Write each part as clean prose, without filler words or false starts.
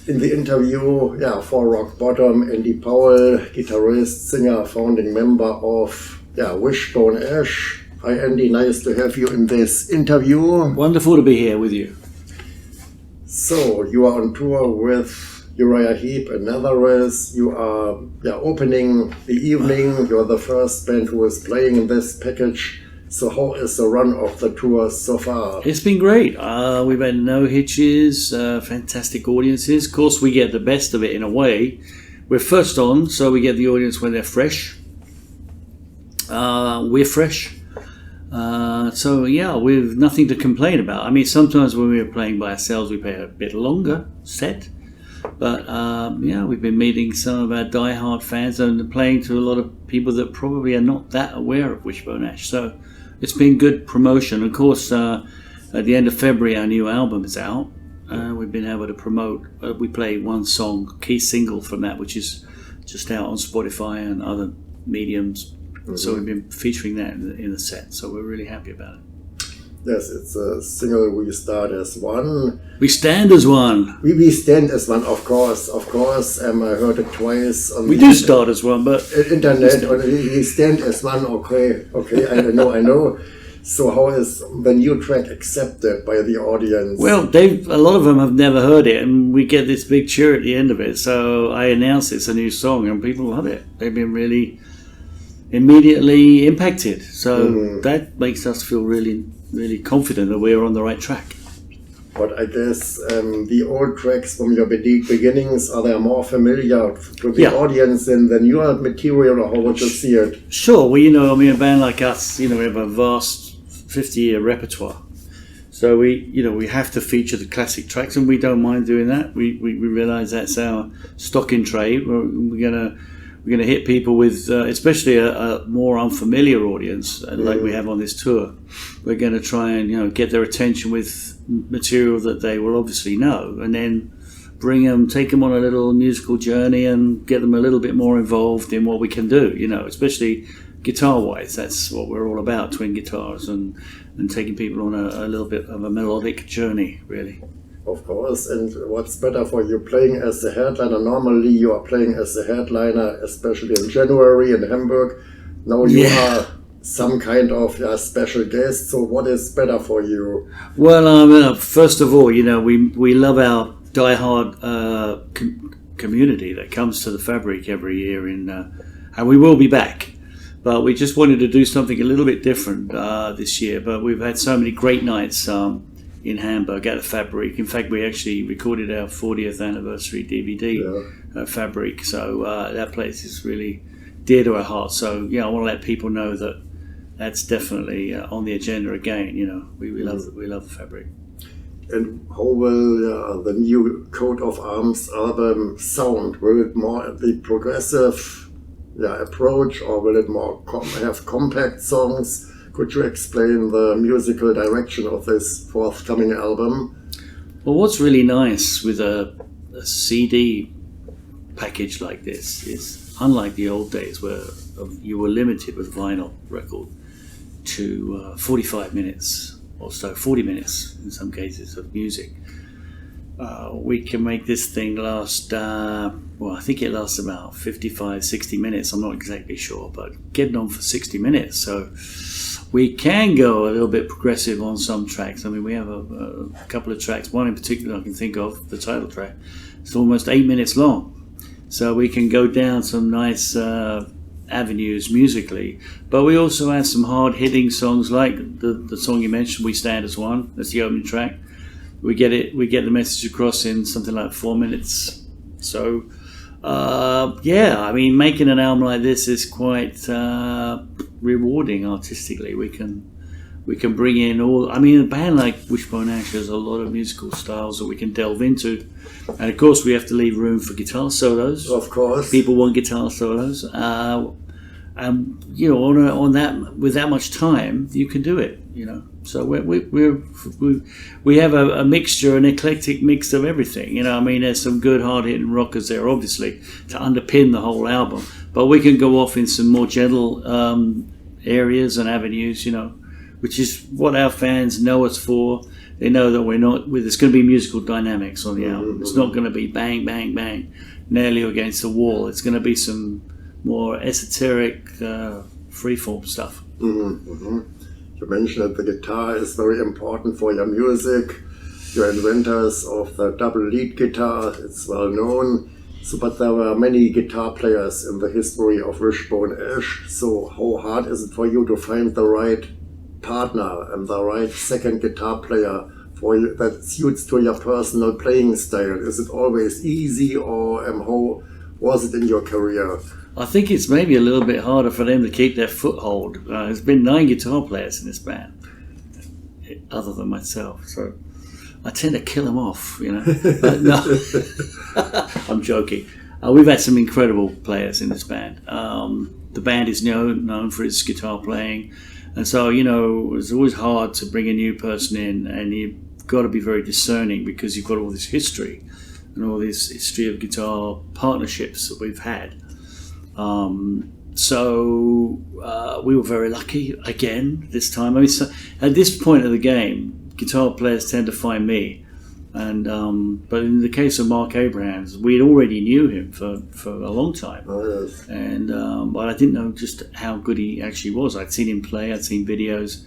in the interview, for Rock Bottom, Andy Powell, guitarist, singer, founding member of Wishbone Ash. Hi Andy, nice to have you in this interview. Wonderful to be here with you. So you are on tour with Uriah Heep and Nazareth. You are opening the evening. You're the first band who is playing in this package. So how is the run of the tour so far? It's been great. We've had no hitches, fantastic audiences. Of course, we get the best of it in a way. We're first on, so we get the audience when they're fresh. We're fresh. We've nothing to complain about. I mean, sometimes when we were playing by ourselves, we play a bit longer set. But we've been meeting some of our die-hard fans and playing to a lot of people that probably are not that aware of Wishbone Ash. So it's been good promotion. Of course, at the end of February, our new album is out. We've been able to promote. We play one song, key single from that, which is just out on Spotify and other mediums. Mm-hmm. So we've been featuring that in the set. So we're really happy about it. Yes, it's a single. We start as one. We stand as one. We stand as one, of course. I heard it twice. We do start as one, but internet. We stand as one. Okay. I know. So how is the new track accepted by the audience? Well, a lot of them have never heard it, and we get this big cheer at the end of it. So I announce it's a new song, and people love it. They've been really immediately impacted. So that makes us feel really confident that we're on the right track. But I guess the old tracks from your beginnings, are they more familiar to the audience than the newer material, or how would you see it? Sure. Well, a band like us, we have a vast 50-year repertoire. So we have to feature the classic tracks, and we don't mind doing that. We realize that's our stock in trade. We're gonna hit people with, especially a more unfamiliar audience, like we have on this tour. We're gonna try and get their attention with material that they will obviously know, and then take them on a little musical journey and get them a little bit more involved in what we can do. Especially guitar-wise, that's what we're all about: twin guitars and taking people on a little bit of a melodic journey, really. Of course, and what's better for you playing as the headliner? Normally you are playing as the headliner, especially in January in Hamburg. Now you are some kind of special guest, so what is better for you? Well, first of all, we love our die-hard community that comes to the Fabric every year, and we will be back. But we just wanted to do something a little bit different this year, but we've had so many great nights in Hamburg at the Fabric. In fact, we actually recorded our 40th anniversary DVD at Fabric, so that place is really dear to our hearts. So I want to let people know that that's definitely on the agenda again. We love the Fabric. And how will the new Coat of Arms album sound? Will it more the progressive approach, or will it more have compact songs? Could you explain the musical direction of this forthcoming album? Well, what's really nice with a CD package like this is, unlike the old days where you were limited with vinyl record to 45 minutes or so, 40 minutes in some cases of music, we can make this thing last, I think it lasts about 55, 60 minutes. I'm not exactly sure, but getting on for 60 minutes. So we can go a little bit progressive on some tracks. I mean, we have a couple of tracks, one in particular I can think of, the title track. It's almost 8 minutes long. So we can go down some nice avenues musically. But we also have some hard-hitting songs like the song you mentioned, We Stand As One. That's the opening track. We get the message across in something like 4 minutes. So, making an album like this is quite rewarding artistically. We can bring in a band like Wishbone Ash has a lot of musical styles that we can delve into, and of course we have to leave room for guitar solos. Of course, people want guitar solos, and on that, with that much time, you can do it. So we have a mixture, an eclectic mix of everything. There's some good hard-hitting rockers there, obviously, to underpin the whole album. But we can go off in some more gentle areas and avenues, which is what our fans know us for. They know that we're not. There's going to be musical dynamics on the album. It's not going to be bang, bang, bang, nail you against the wall. It's going to be some more esoteric, freeform stuff. You mentioned that the guitar is very important for your music. You're inventors of the double lead guitar. It's well known. So, but there were many guitar players in the history of Wishbone Ash. So how hard is it for you to find the right partner and the right second guitar player for you that suits to your personal playing style? Is it always easy, or how was it in your career? I think it's maybe a little bit harder for them to keep their foothold. There's been 9 guitar players in this band, other than myself. So I tend to kill them off, you know. No, I'm joking. We've had some incredible players in this band. The band is known for its guitar playing. And so, you know, it's always hard to bring a new person in, and you've got to be very discerning because you've got all this history and all this history of guitar partnerships that we've had. So we were very lucky again this time. I mean, so at this point of the game, guitar players tend to find me, and but in the case of Mark Abrahams, we already knew him for a long time, and but I didn't know just how good he actually was. I'd seen him play, I'd seen videos,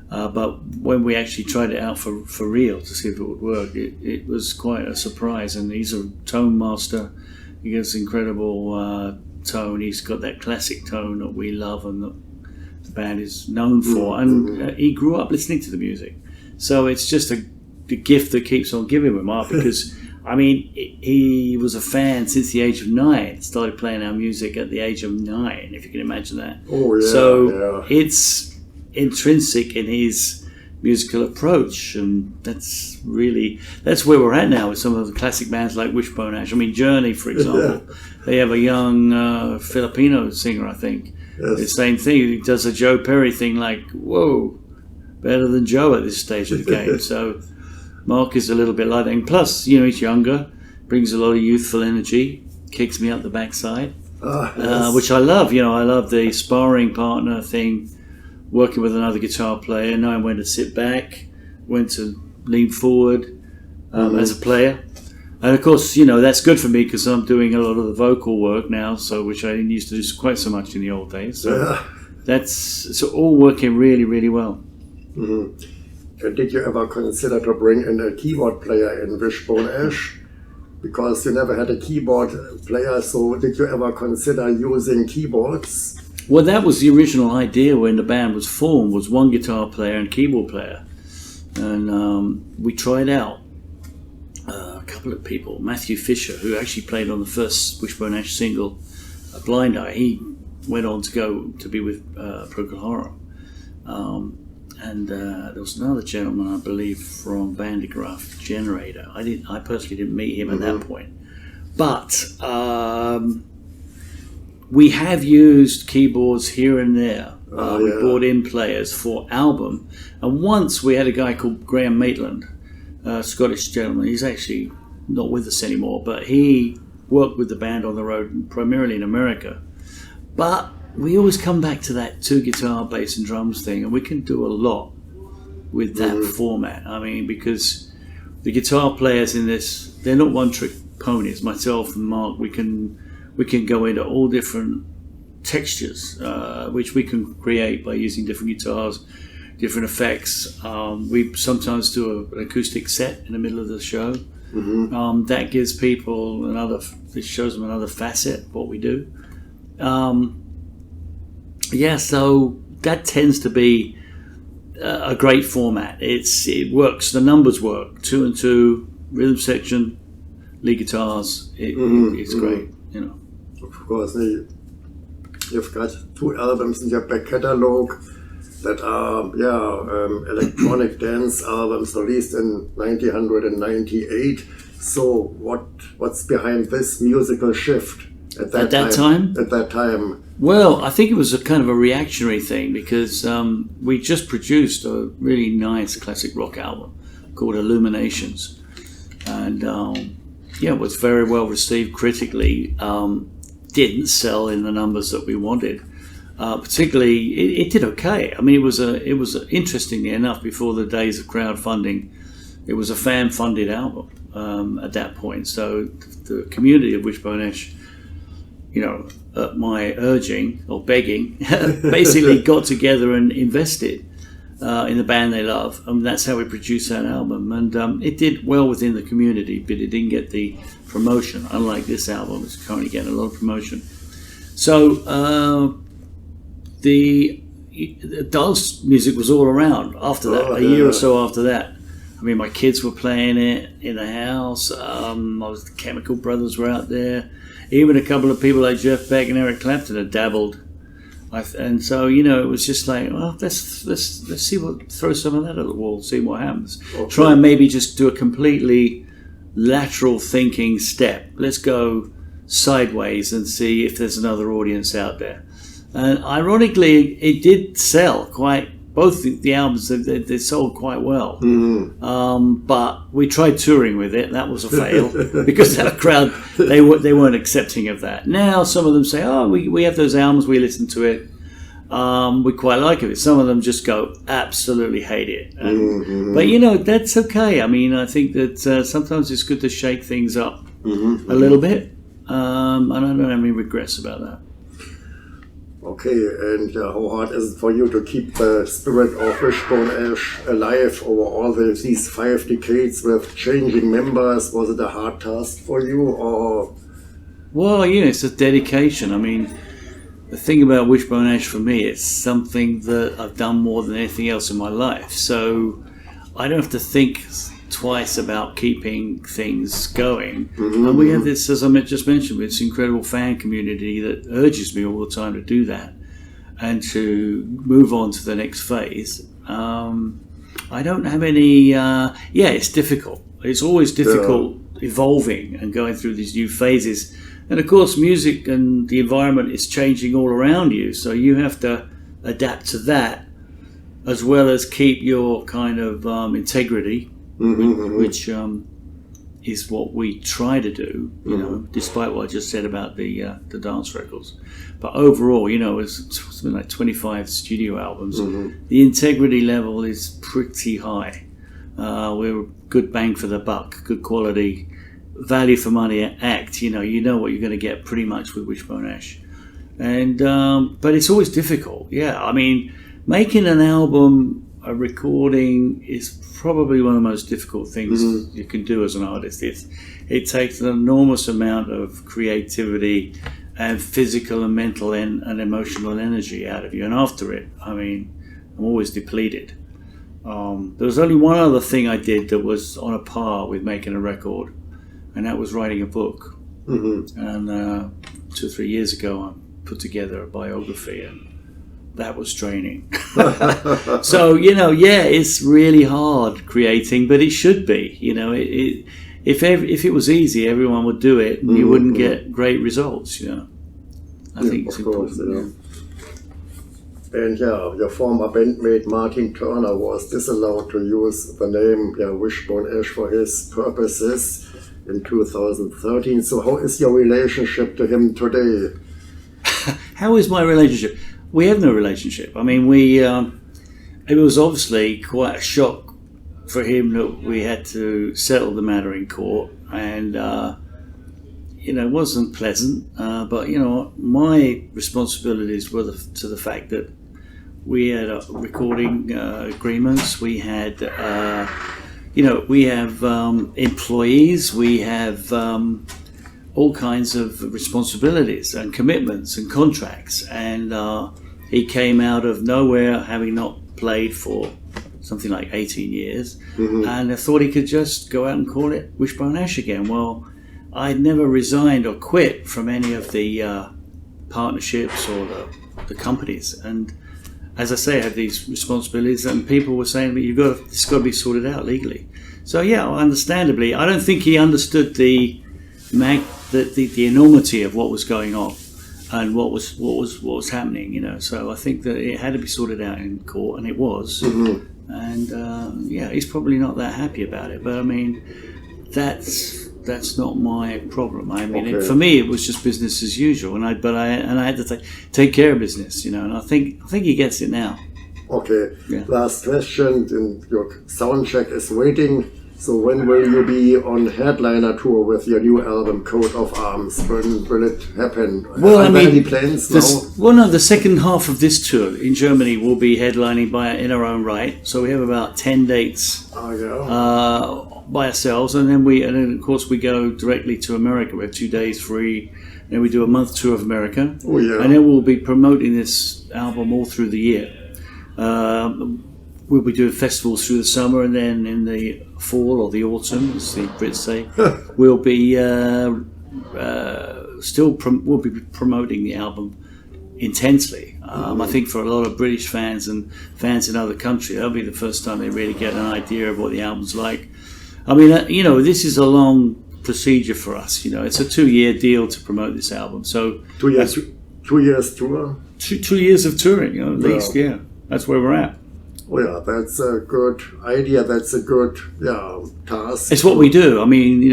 but when we actually tried it out for real to see if it would work, it was quite a surprise. And he's a tone master. He gives incredible tone. He's got that classic tone that we love and that the band is known for, and he grew up listening to the music. So it's just the gift that keeps on giving with Mark, because I mean, he was a fan since the age of 9. Started playing our music at the age of 9, if you can imagine that. Oh yeah. So it's intrinsic in his musical approach, and that's where we're at now with some of the classic bands like Wishbone Ash. I mean, Journey, for example, they have a young Filipino singer, I think. Yes. The same thing. He does a Joe Perry thing, like, whoa, better than Joe at this stage of the game. So Mark is a little bit like that. And plus, you know, he's younger, brings a lot of youthful energy, kicks me up the backside, which I love. You know, I love the sparring partner thing, working with another guitar player, knowing when to sit back, when to lean forward as a player. And of course, you know, that's good for me because I'm doing a lot of the vocal work now, so which I didn't used to do quite so much in the old days. So it's all working really, really well. Did you ever consider to bring in a keyboard player in Wishbone Ash? Because you never had a keyboard player, so did you ever consider using keyboards? Well, that was the original idea when the band was formed, was one guitar player and keyboard player. And we tried out a couple of people. Matthew Fisher, who actually played on the first Wishbone Ash single, Blind Eye, he went on to go to be with Procol Harum. And there was another gentleman, I believe, from Bandigraph Generator. I personally didn't meet him at that point. But we have used keyboards here and there. We brought in players for album. And once we had a guy called Graham Maitland, a Scottish gentleman. He's actually not with us anymore, but he worked with the band on the road, primarily in America. But we always come back to that 2 guitar, bass and drums thing, and we can do a lot with that format. I mean, because the guitar players in this, they're not one-trick ponies. Myself and Mark, we can go into all different textures, which we can create by using different guitars, different effects. We sometimes do an acoustic set in the middle of the show. That gives people it shows them another facet of what we do. So that tends to be a great format. It works. The numbers work. 2 and 2, rhythm section, lead guitars. It's great. You know. Of course, you've got 2 albums in your back catalog that are electronic dance albums released in 1998. So what's behind this musical shift at that time? Well, I think it was a kind of a reactionary thing because we just produced a really nice classic rock album called Illuminations, and it was very well received critically. Didn't sell in the numbers that we wanted. Particularly, it did okay. I mean, it was interestingly enough, before the days of crowdfunding, it was a fan-funded album at that point. So the community of Wishbone Ash, at my urging or begging, basically got together and invested in the band they love, and that's how we produced that album. And it did well within the community, but it didn't get the promotion. Unlike this album, it's currently getting a lot of promotion. So the dance music was all around after that. A year or so after that. I mean, my kids were playing it in the house. The Chemical Brothers were out there. Even a couple of people like Jeff Beck and Eric Clapton had dabbled. And so, it was just like, well, let's see throw some of that at the wall, see what happens. Okay. Try and maybe just do a completely lateral thinking step. Let's go sideways and see if there's another audience out there. And ironically, it did sell both the albums, they sold quite well. Mm-hmm. But we tried touring with it. That was a fail because our crowd, they weren't accepting of that. Now some of them say, oh, we have those albums, we listen to it. We quite like it. Some of them just go, absolutely hate it. But, that's okay. I mean, I think that sometimes it's good to shake things up a little bit. And I don't have any regrets about that. Okay, and how hard is it for you to keep the spirit of Wishbone Ash alive over all these 5 decades with changing members? Was it a hard task for you, or? Well, it's a dedication. I mean, the thing about Wishbone Ash for me, it's something that I've done more than anything else in my life. So I don't have to think twice about keeping things going. Mm-hmm. And we have this, as I just mentioned, this incredible fan community that urges me all the time to do that and to move on to the next phase. I don't have any, it's difficult. It's always difficult evolving and going through these new phases. And of course, music and the environment is changing all around you. So you have to adapt to that as well as keep your kind of integrity. Which is what we try to do, despite what I just said about the dance records. But overall, it's something like 25 studio albums. The integrity level is pretty high. We're good bang for the buck, good quality, value for money act. You know what you're going to get pretty much with Wishbone Ash. And but it's always difficult. Yeah, I mean, making an album, a recording is probably one of the most difficult things you can do as an artist. It takes an enormous amount of creativity and physical and mental and emotional energy out of you. And after it, I mean, I'm always depleted. There was only one other thing I did that was on a par with making a record, and that was writing a book. And 2 or 3 years ago, I put together a biography, and that was draining. So, it's really hard creating, but it should be. If it was easy, everyone would do it, and you wouldn't get great results. I think it's important. And your former bandmate Martin Turner was disallowed to use the name Wishbone Ash for his purposes in 2013. So how is your relationship to him today? How is my relationship? We have no relationship. I mean, it was obviously quite a shock for him that we had to settle the matter in court, and it wasn't pleasant. But my responsibilities were to the fact that we had recording agreements. We had, we have employees. We have all kinds of responsibilities and commitments and contracts, and he came out of nowhere, having not played for something like 18 years, and I thought he could just go out and call it Wishbone Ash again. Well, I'd never resigned or quit from any of the partnerships or the companies, and as I say, I had these responsibilities, and people were saying to me, it's got to be sorted out legally. So understandably, I don't think he understood the enormity of what was going on and what was happening, So I think that it had to be sorted out in court, and it was. And he's probably not that happy about it. But I mean, that's not my problem. I mean, for me, it was just business as usual, and I had to take care of business, And I think he gets it now. Okay. Yeah. Last question. Your sound check is waiting. So when will you be on headliner tour with your new album, Coat of Arms? When will it happen? Well, Are there any plans now? Well, no, the second half of this tour in Germany will be headlining in our own right. So we have about 10 dates by ourselves, and then of course we go directly to America. We have 2 days free, and we do a month tour of America. Oh, yeah. And then we'll be promoting this album all through the year. We'll be doing festivals through the summer, and then in the fall or the autumn, as the Brits say, we'll be we'll be promoting the album intensely. I think for a lot of British fans and fans in other countries, that'll be the first time they really get an idea of what the album's like. I mean, this is a long procedure for us. It's a 2-year deal to promote this album. So 2 years, 2 years tour. 2 years of touring, at least. Yeah, that's where we're at. Oh yeah, that's a good idea. That's a good task. It's what we do. I mean,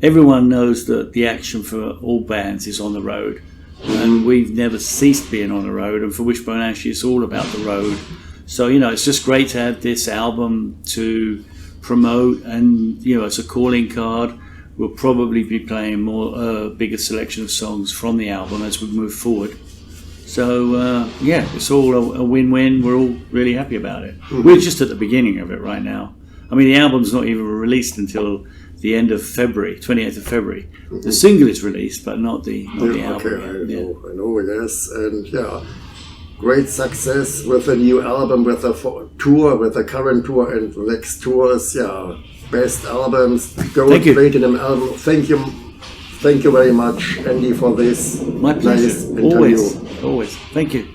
everyone knows that the action for all bands is on the road, and we've never ceased being on the road. And for Wishbone Ash, it's all about the road. So it's just great to have this album to promote, and it's a calling card. We'll probably be playing more bigger selection of songs from the album as we move forward. So, it's all a win-win. We're all really happy about it. Mm-hmm. We're just at the beginning of it right now. I mean, the album's not even released until the end of February, 28th of February. Mm-hmm. The single is released, but not the album. Okay, I know, yes. And, great success with the new album, with the tour, with the current tour and the next tours. Best albums, gold platinum album. Thank you very much, Andy, for this My pleasure. nice interview. Always. Thank you.